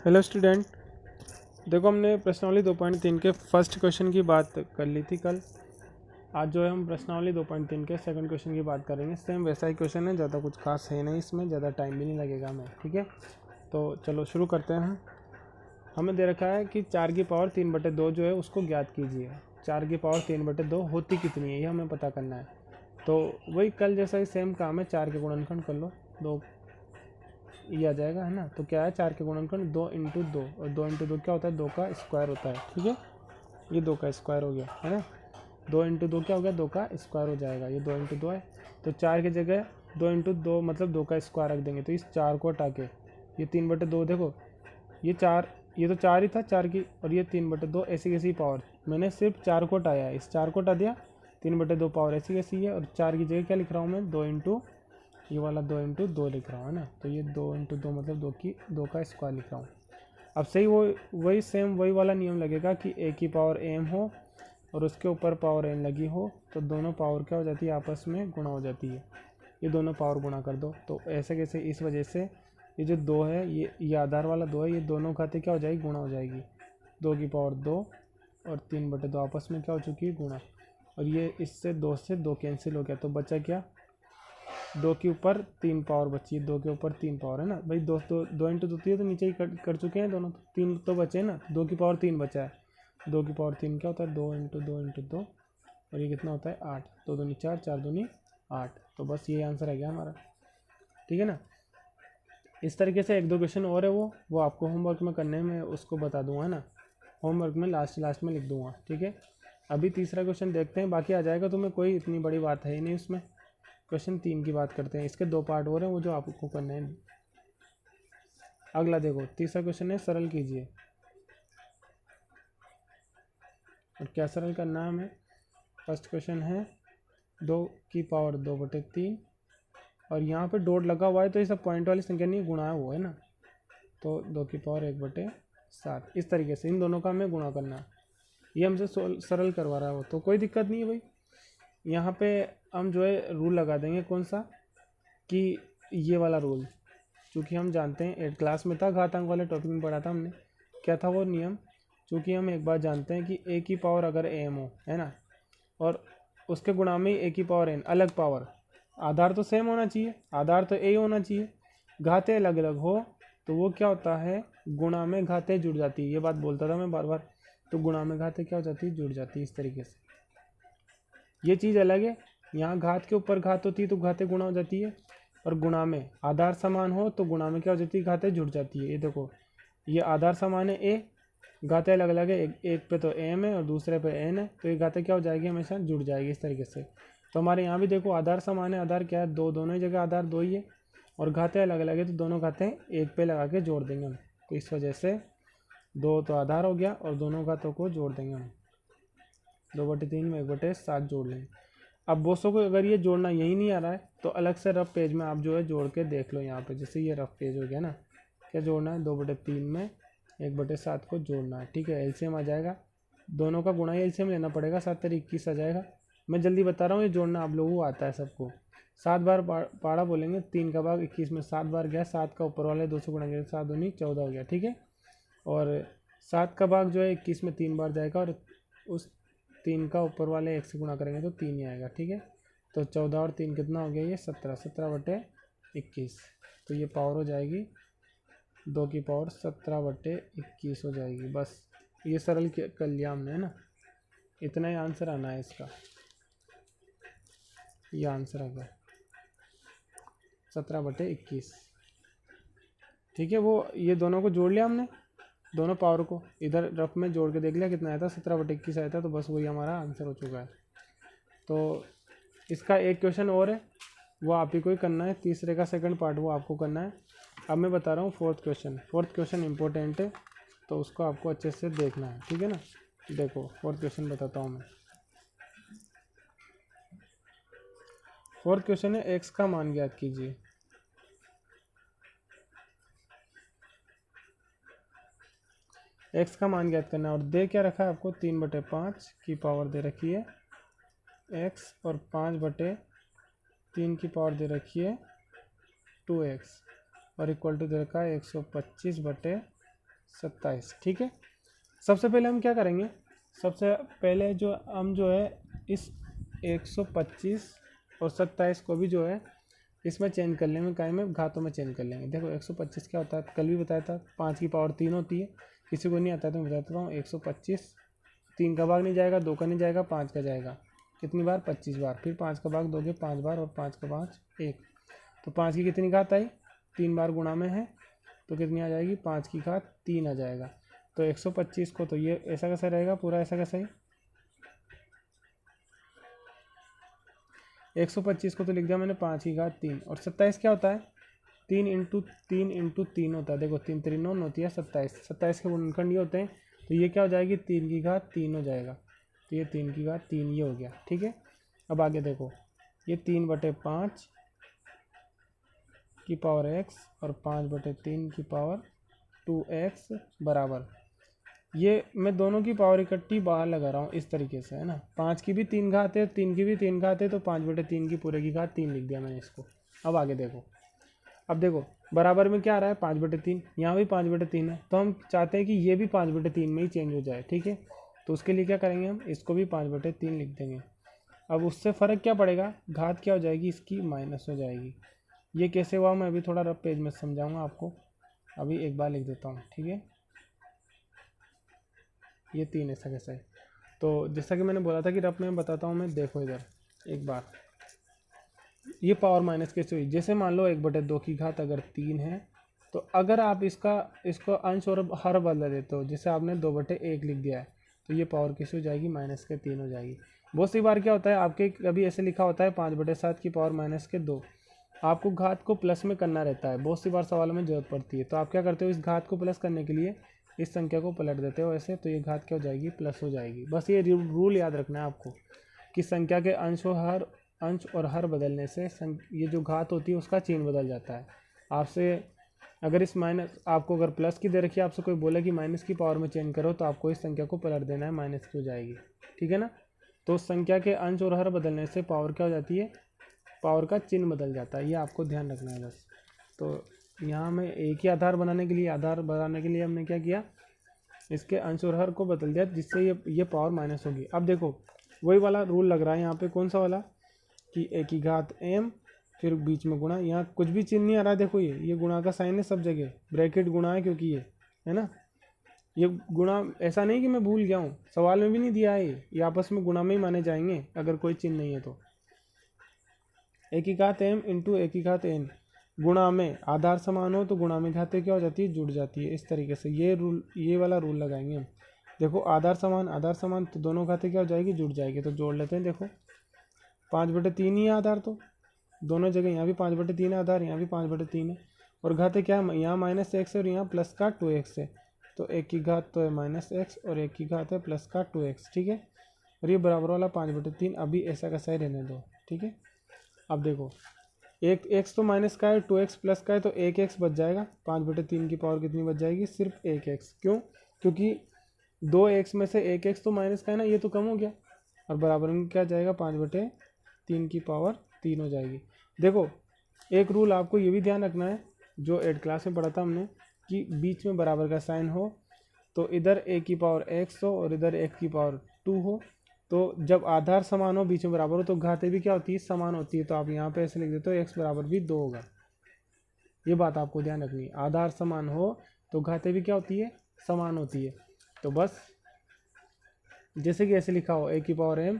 Hello student, देखो हमने प्रश्नावली 2.3 के फर्स्ट क्वेश्चन की बात कर ली थी कल। आज जो है हम प्रश्नावली 2.3 के सेकंड क्वेश्चन की बात करेंगे। सेम वैसा ही क्वेश्चन है, ज़्यादा कुछ खास है नहीं, इसमें ज़्यादा टाइम भी नहीं लगेगा हमें। ठीक है, तो चलो शुरू करते हैं। हमें दे रखा है कि 4 की पावर 3/2 जो है उसको ज्ञात कीजिए। 4 की पावर 3/2 होती कितनी है ये हमें पता करना है। तो वही कल जैसा ही सेम काम है, 4 के गुणनखंड कर लो, 2 ये आ जाएगा, है ना। तो क्या है, 4 के गुणनखंड 2 × 2, और 2 × 2 क्या होता है, 2 का स्क्वायर होता है। ठीक है, ये 2 का स्क्वायर हो गया, है ना। 2 × 2 क्या हो गया, 2 का स्क्वायर हो जाएगा। ये 2 × 2 है, तो 4 की जगह 2 × 2 मतलब 2 का स्क्वायर रख देंगे। तो इस 4 को हटा के ये 3/2, देखो ये 4, ये तो 4 ही था 4 की, और ये 3/2 ऐसी कैसी पावर। मैंने सिर्फ 4 को हटाया है, इस 4 को हटा दिया, 3/2 पावर ऐसी कैसी है। और 4 की जगह क्या लिख रहा हूँ मैं, 2 × ये वाला 2 × 2 लिख रहा हूँ, है ना। तो ये 2 × 2 मतलब 2 का स्क्वायर लिख रहा हूँ। अब सही वही सेम वही वाला नियम लगेगा कि a की पावर m हो और उसके ऊपर पावर n लगी हो, तो दोनों पावर क्या हो जाती है, आपस में गुणा हो जाती है। ये दोनों पावर गुणा कर दो, तो ऐसे कैसे, इस वजह से ये जो 2 है, ये आधार वाला 2 है, ये दोनों खाते क्या हो जाएगी, गुणा हो जाएगी। 2 की पावर 2 और 3/2 आपस में क्या हो चुकी है, गुणा। और ये इससे 2 से 2 कैंसिल हो गया, तो बचा क्या, 2 के ऊपर 3 पावर बची है, 2 के ऊपर 3 पावर, है ना भाई। 2 × 2 है तो नीचे ही कर चुके हैं दोनों, 3 तो बचे ना, 2 की पावर 3 बचा है। 2 की पावर 3 क्या होता है, 2 × 2 × 2, और ये कितना होता है 8, 2 दूनी 4, 4 दूनी 8। तो बस ये आंसर आ गया हमारा। ठीक है ना। इस तरीके से 1-2 क्वेश्चन और है, वो आपको होमवर्क में करने में उसको बता दूंगा, है ना। होमवर्क में लास्ट में लिख दूंगा। ठीक है, अभी तीसरा क्वेश्चन देखते हैं, बाकी आ जाएगा तुम्हें, कोई इतनी बड़ी बात है ही नहीं उसमें। क्वेश्चन 3 की बात करते हैं, इसके 2 पार्ट और हैं, वो जो आपको करने हैं। अगला देखो, तीसरा क्वेश्चन है, सरल कीजिए। और क्या सरल करना है हमें, फर्स्ट क्वेश्चन है 2 की पावर 2/3, और यहाँ पे डॉट लगा हुआ है, तो ये सब पॉइंट वाली संख्या नहीं, गुणा है वो, है ना। तो 2 की पावर 1/7, इस तरीके से इन दोनों का हमें गुणा करना है। ये हमसे सरल करवा रहा है वो, तो कोई दिक्कत नहीं है भाई। यहाँ पे हम जो है रूल लगा देंगे, कौन सा, कि ये वाला रूल, चूँकि हम जानते हैं 8 क्लास में था, घातांक वाले टॉपिक में पढ़ा था हमने, क्या था वो नियम। चूँकि हम एक बात जानते हैं कि a की पावर अगर m हो, है ना, और उसके गुणा में a की पावर n, अलग पावर, आधार तो सेम होना चाहिए, आधार तो a होना चाहिए, घाते अलग अलग हो तो वो क्या होता है, गुणा में घाते जुड़ जाती है। ये बात बोलता था मैं बार बार, तो गुणा में घाते क्या हो जाती है, जुड़ जाती है। इस तरीके से ये चीज़ अलग है, यहाँ घात के ऊपर घात होती है तो घाते गुणा हो जाती है, और गुणा में आधार समान हो तो गुणा में क्या हो जाती है, घाते जुड़ जाती है। ये देखो, ये आधार समान है a, घाते अलग अलग है, एक पे तो m है और दूसरे पे n है, तो ये घाते क्या हो जाएगी, हमेशा जुड़ जाएगी इस तरीके से। तो हमारे यहाँ भी देखो, आधार समान है, आधार क्या है, 2, दोनों ही जगह आधार 2 ही है, और घाते अलग अलग है, तो दोनों घाते एक पे लगा के जोड़ देंगे हम। तो इस वजह से 2 तो आधार हो गया, और दोनों घातों को जोड़ देंगे हम, 2/3 में 1/7 जोड़ लेंगे। अब बोसों को अगर ये जोड़ना यही नहीं आ रहा है, तो अलग से रफ पेज में आप जो है जोड़ के देख लो। यहाँ पे जैसे ये रफ पेज हो गया ना, क्या जोड़ना है, 2/3 में 1/7 को जोड़ना है। ठीक है, एलसीएम आ जाएगा, दोनों का गुणा ही एलसीएम लेना पड़ेगा, 7×21 आ जाएगा। मैं जल्दी बता रहा हूँ, ये जोड़ना आप लोगों को आता है सबको। 7 बार पाड़ा बोलेंगे, 3 का भाग 21 में 7 बार गया, 7 का ऊपर वाले 2 से गुणा किया, 7 दूनी 14 हो गया। ठीक है, और 7 का भाग जो है 21 में 3 बार जाएगा, और उस 3 का ऊपर वाले 1 से गुणा करेंगे तो 3 ही आएगा। ठीक है, तो 14 और 3 कितना हो गया, ये 17, 17/21। तो ये पावर हो जाएगी 2 की पावर 17/21 हो जाएगी। बस ये सरल कर लिया हमने, है ना। इतना ही आंसर आना है इसका, ये आंसर आ गया 17/21। ठीक है, वो ये दोनों को जोड़ लिया हमने, दोनों पावर को इधर रफ में जोड़ के देख लिया, कितना आया था, 17/21 आया था। तो बस वही हमारा आंसर हो चुका है। तो इसका एक क्वेश्चन और है, वो आप ही को ही करना है, तीसरे का सेकंड पार्ट वो आपको करना है। अब मैं बता रहा हूँ फोर्थ क्वेश्चन इंपॉर्टेंट है, तो उसको आपको अच्छे से देखना है। ठीक है ना, देखो फोर्थ क्वेश्चन बताता हूँ मैं। फोर्थ क्वेश्चन है, x का मान ज्ञात कीजिए। x का मान ज्ञात करना है, और दे क्या रखा है आपको, 3/5 की पावर दे रखी है x, और 5/3 की पावर दे रखी है 2x, और इक्वल टू दे रखा है 125/3 27, ठीक है। सबसे पहले हम क्या करेंगे, सबसे पहले जो हम जो है इस 125 और 27 को भी जो है इसमें चेंज कर लेंगे, काय में घातों में चेंज कर लेंगे। देखो 125 क्या होता है, कल भी बताया था 5 की पावर 3 होती है। किसी को नहीं आता तो मैं बताता हूँ, 125 3 का भाग नहीं जाएगा, 2 का नहीं जाएगा, 5 का जाएगा। कितनी बार, 25 बार। फिर 5 का भाग दोगे 5 बार, और 5 का 5 1। तो 5 की कितनी घात आई, 3 बार गुणा में है तो कितनी आ जाएगी, 5 की घात 3 आ जाएगा। तो 125 को तो ये ऐसा कैसा रहेगा, पूरा ऐसा कैसा ही 125 को तो लिख दिया मैंने 5 की घात 3। और 27 क्या होता है, 3 इंटू 3 होता है। देखो 3 3 9 होती है 27। 27 के गुणनखंड ये होते हैं, तो ये क्या हो जाएगी, 3 की घात 3 हो जाएगा। तो ये 3 की घात 3 ये हो गया, ठीक है। अब आगे देखो, ये 3/5 की पावर x और 5/3 की पावर 2x बराबर, ये मैं दोनों की पावर इकट्ठी बाहर लगा रहा हूँ इस तरीके से, है ना। 5 की भी 3 घात है, 3 की भी 3 घात है, तो 5/3 की पूरे की घात 3 लिख दिया मैंने इसको। अब आगे देखो, अब देखो बराबर में क्या आ रहा है, 5/3, यहाँ भी 5/3 है, तो हम चाहते हैं कि ये भी 5/3 में ही चेंज हो जाए, ठीक है। तो उसके लिए क्या करेंगे, हम इसको भी 5/3 लिख देंगे। अब उससे फ़र्क क्या पड़ेगा, घात क्या हो जाएगी इसकी, माइनस हो जाएगी। ये कैसे हुआ मैं अभी थोड़ा रफ पेज में समझाऊंगा आपको, अभी एक बार लिख देता हूँ, ठीक है। ये 3 ऐसा कैसा है, तो जैसा कि मैंने बोला था कि रफ में बताता हूँ मैं। देखो इधर एक बार, ये पावर माइनस कैसे हुई, जैसे मान लो 1/2 की घात अगर 3 है, तो अगर आप इसको अंश और हर बदल देते हो, जैसे आपने 2/1 लिख दिया है, तो ये पावर कैसे हो जाएगी, -3 हो जाएगी। बहुत सी बार क्या होता है, आपके कभी ऐसे लिखा होता है 5/7 की पावर -2, आपको घात को प्लस में करना रहता है, बहुत सी बार सवालों में जरूरत पड़ती है। तो आप क्या करते हो, इस घात को प्लस करने के लिए इस संख्या को पलट देते हो ऐसे, तो ये घात क्या हो जाएगी, प्लस हो जाएगी। बस ये रूल याद रखना है आपको कि संख्या के अंश और हर बदलने से ये जो घात होती है उसका चिन्ह बदल जाता है। आपसे अगर इस माइनस, आपको अगर प्लस की दे रखी है, आपसे कोई बोले कि माइनस की पावर में चेंज करो, तो आपको इस संख्या को पलट देना है, माइनस की हो जाएगी, ठीक है ना। तो संख्या के अंश और हर बदलने से पावर क्या हो जाती है, पावर का चिन्ह बदल जाता है, ये आपको ध्यान रखना है बस। तो यहाँ में एक ही आधार बनाने के लिए हमने क्या किया, इसके अंश और हर को बदल दिया, जिससे ये पावर माइनस होगी। अब देखो वही वाला रूल लग रहा है यहाँ पे, कौन सा वाला, कि a की घात m फिर बीच में गुणा, यहाँ कुछ भी चिन्ह नहीं आ रहा है। देखो ये गुणा का साइन है सब जगह, ब्रैकेट गुणा है क्योंकि ये है ना, ये गुणा ऐसा नहीं कि मैं भूल गया हूँ, सवाल में भी नहीं दिया है, ये आपस में गुणा में ही माने जाएंगे अगर कोई चिन्ह नहीं है तो। a की घात m इंटू a की घात n, गुणा में आधार समान हो तो गुणा में घातें क्या हो जाती है, जुड़ जाती है। इस तरीके से ये वाला रूल लगाएंगे हम। देखो आधार समान तो दोनों घातें क्या हो जाएगी, जुड़ जाएगी। तो जोड़ लेते हैं, देखो 5/3 ही है आधार, तो दोनों जगह, यहाँ भी 5/3 है आधार, यहाँ भी 5/3 है। और घातें क्या है, यहाँ -x है और यहाँ प्लस का 2x है, तो 1 की घात तो है -x और 1 की घात है प्लस का 2x, ठीक है। और ये बराबर वाला 5/3 अभी ऐसा कैसा ही रहने दो, ठीक है। अब देखो एक x तो माइनस का है, 2x प्लस का है, तो 1x बच जाएगा। 5/3 की पावर कितनी बच जाएगी, सिर्फ 1x। क्यों, क्योंकि 2x में से 1x तो माइनस का है ना, ये तो कम हो गया, और बराबर में क्या जाएगा, 5/3 की पावर 3 हो जाएगी। देखो एक रूल आपको ये भी ध्यान रखना है, जो 8 क्लास में पढ़ा था हमने, कि बीच में बराबर का साइन हो, तो इधर a की पावर x हो और इधर x की पावर 2 हो, तो जब आधार समान हो, बीच में बराबर हो, तो घातें भी क्या होती है, समान होती है। तो आप यहाँ पे ऐसे लिख देते हो x बराबर भी 2 होगा। ये बात आपको ध्यान रखनी है, आधार समान हो तो घातें भी क्या होती है, समान होती है। तो बस जैसे कि ऐसे लिखा हो, a की पावर m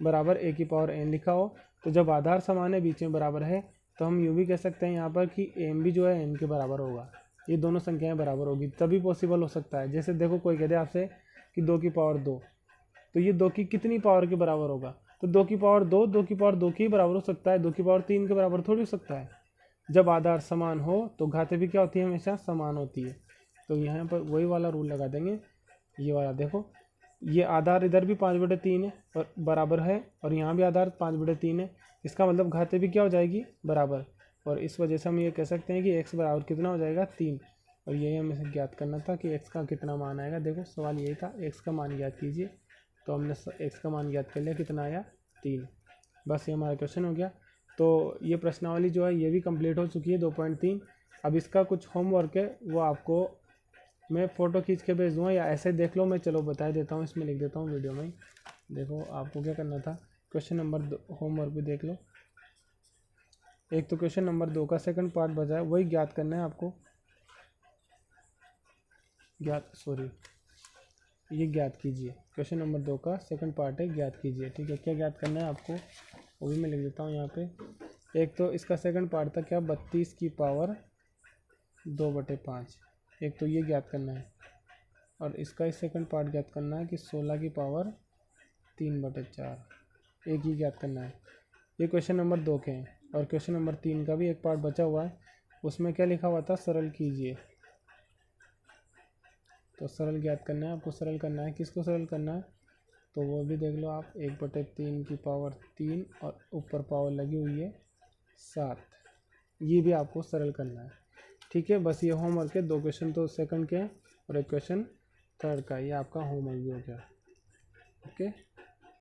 बराबर a की पावर n लिखा हो, तो जब आधार समान है, बीच में बराबर है, तो हम यूँ भी कह सकते हैं यहाँ पर कि m भी जो है n के बराबर होगा। ये दोनों संख्याएं बराबर होगी तभी पॉसिबल हो सकता है। जैसे देखो कोई कह दे आपसे कि 2 की पावर 2, तो ये 2 की कितनी पावर के बराबर होगा, तो 2 की पावर 2, 2 की पावर 2 के ही बराबर हो सकता है, 2 की पावर 3 के बराबर थोड़ी हो सकता है। जब आधार समान हो तो घातें भी क्या होती है, हमेशा समान होती है। तो यहाँ पर वही वाला रूल लगा देंगे, ये वाला। देखो ये आधार इधर भी 5/3 है और बराबर है, और यहाँ भी आधार 5/3 है, इसका मतलब घातें भी क्या हो जाएगी, बराबर। और इस वजह से हम ये कह सकते हैं कि x बराबर कितना हो जाएगा, 3। और यही हमें ज्ञात करना था कि x का कितना मान आएगा। देखो सवाल यही था, x का मान ज्ञात कीजिए, तो हमने x का मान ज्ञात कर लिया, कितना आया, 3। बस ये हमारा क्वेश्चन हो गया। तो ये प्रश्नावली जो है ये भी कंप्लीट हो चुकी है 2.3। अब इसका कुछ होमवर्क है, वो आपको मैं फ़ोटो खींच के भेज दूँगा या ऐसे देख लो, मैं चलो बता देता हूँ, इसमें लिख देता हूँ वीडियो में। देखो आपको क्या करना था, क्वेश्चन नंबर 2 होमवर्क भी देख लो। एक तो क्वेश्चन नंबर 2 का सेकंड पार्ट बचा है, वही ज्ञात करना है आपको। ये ज्ञात कीजिए। क्वेश्चन नंबर 2 का सेकंड पार्ट है, ज्ञात कीजिए। ठीक है, क्या ज्ञात करना है आपको वो भी मैं लिख देता हूँ यहाँ पे। एक तो इसका सेकंड पार्ट था क्या, 32 की पावर 2/5। एक तो ये ज्ञात करना है, और इसका इस सेकंड पार्ट ज्ञात करना है कि 16 की पावर 3/4। एक ही ज्ञात करना है। ये क्वेश्चन नंबर 2 के हैं। और क्वेश्चन नंबर 3 का भी एक पार्ट बचा हुआ है, उसमें क्या लिखा हुआ था, सरल कीजिए। तो सरल ज्ञात करना है आपको। सरल करना है, किसको सरल करना है, तो वो भी देख लो आप। 1/3 की पावर 3 और ऊपर पावर लगी हुई है 7। ये भी आपको सरल करना है। ठीक है, बस ये होमवर्क है। 2 क्वेश्चन तो सेकंड के हैं और एक क्वेश्चन थर्ड का। ये आपका होमवर्क भी हो गया। ओके।